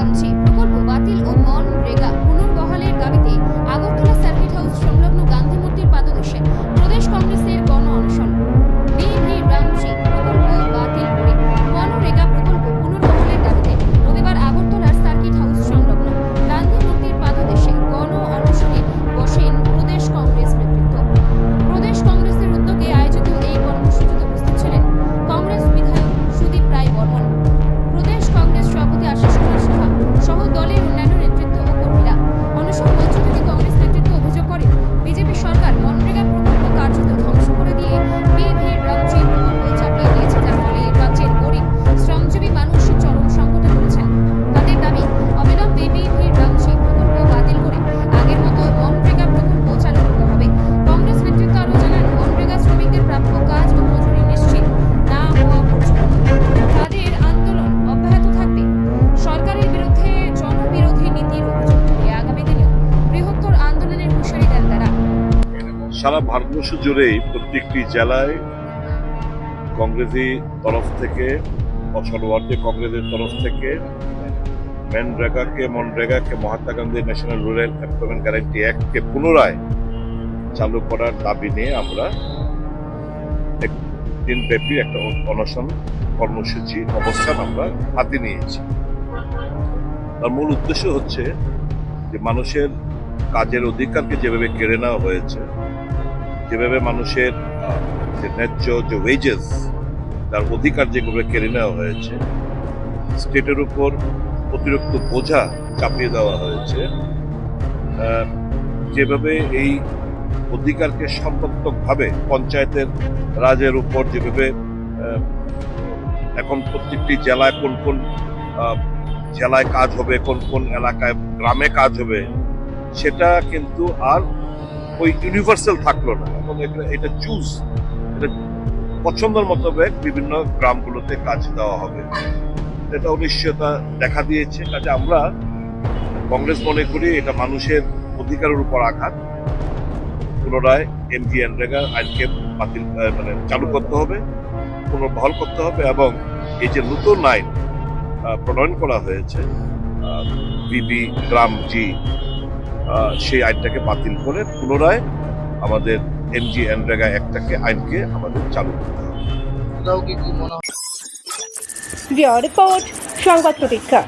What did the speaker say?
রামজি প্রকল্প বাতিল ও মনরেগা পুনর্বহালের দাবিতে আগরতলা সার্কিট হাউস সংলগ্ন গান্ধী মূর্তির পাদদেশে প্রদেশ কংগ্রেসের গণ অনশন। বি.ভি. রামজি প্রকল্প বাতিল করে মনরেগা প্রকল্প পুনর্বহালের দাবিতে রবিবার আগরতলার সার্কিট হাউস সংলগ্ন গান্ধী মূর্তির পাদদেশে গণ অনশনে বসেন প্রদেশ কংগ্রেস নেতৃত্ব। প্রদেশ কংগ্রেসের উদ্যোগে আয়োজিত এই কর্মসূচিতে উপস্থিত ছিলেন কংগ্রেস বিধায়ক সুদীপ রায় বর্মন, প্রদেশ কংগ্রেস সভাপতি আশিস কুমার সাহা সহ দলের অন্যান্য নেতৃত্ব ও কর্মীরা। অনশন মঞ্চ থেকে কংগ্রেস নেতৃত্ব অভিযোগ করেন, বিজেপি সরকার মনরেগা প্রকল্প কার্যত ধ্বংস করে দিয়ে বি.ভি. রামজি প্রকল্প চাপিয়ে দিয়েছে, যার ফলে রাজ্যের গরিব শ্রমজীবী মানুষ চরম সংকটে পড়েছেন। তাদের দাবি, অবিলম্বে বি.ভি. রামজি প্রকল্প বাতিল করে আগের মতো মনরেগা প্রকল্প চালু করতে হবে। কংগ্রেস নেতৃত্ব আরও জানান, মনরেগা শ্রমিকদের প্রাপ্য কাজ ও মজুরি নিশ্চিত না হওয়া পর্যন্ত তাদের আন্দোলন অব্যাহত থাকবে। সরকারের বিরুদ্ধে জনবিরোধী নীতির অভিযোগ তুলে আগামী দিনে বৃহত্তর আন্দোলনের হুঁশিয়ারি দেন তারা। সারা ভারতবর্ষ জুড়েই প্রত্যেকটি জেলায় কংগ্রেসি তরফ থেকে সর্বভারতীয় কংগ্রেসের তরফ থেকে মনরেগাকে Mahatma Gandhi national rural employment guarantee অ্যাক্টকে পুনরায় চালু করার দাবি নিয়ে আমরা দিনব্যাপী একটা অনশন কর্মসূচি অবস্থান আমরা হাতে নিয়েছি। তার মূল উদ্দেশ্য হচ্ছে যে মানুষের কাজের অধিকারকে যেভাবে কেড়ে নেওয়া হয়েছে, যেভাবে মানুষের যে ন্যায্য যে ওয়েজেস তার অধিকার যেভাবে কেড়ে নেওয়া হয়েছে, স্টেটের উপর অতিরিক্ত বোঝা চাপিয়ে দেওয়া হয়েছে, যেভাবে এই অধিকারকে সর্বাত্মকভাবে পঞ্চায়েতের রাজের উপর যেভাবে এখন প্রত্যেকটি জেলায় কোন কোন জেলায় কাজ হবে, কোন কোন এলাকায় গ্রামে কাজ হবে, সেটা কিন্তু আর ওই ইউনিভার্সাল থাকলো না। এখন এটা পছন্দের মতো বিভিন্ন গ্রামগুলোতে কাজ দেওয়া হবে। এটা অনিশ্চয়তা দেখা দিয়েছে। কাজে আমরা কংগ্রেস মনে করি এটা মানুষের অধিকারের উপর আঘাত। পুনরায় এমজিএনরেগা আইনকে চালু করতে হবে, পুনর্বহাল করতে হবে এবং এই যে নতুন আইন প্রণয়ন করা হয়েছে বি.ভি. রামজি, সেই আইনটাকে বাতিল করে পুনরায় আমাদের এমজিএনরেগা আইনকে আমাদের চালু করতে হবে। রিপোর্ট সংবাদ প্রতীক্ষা।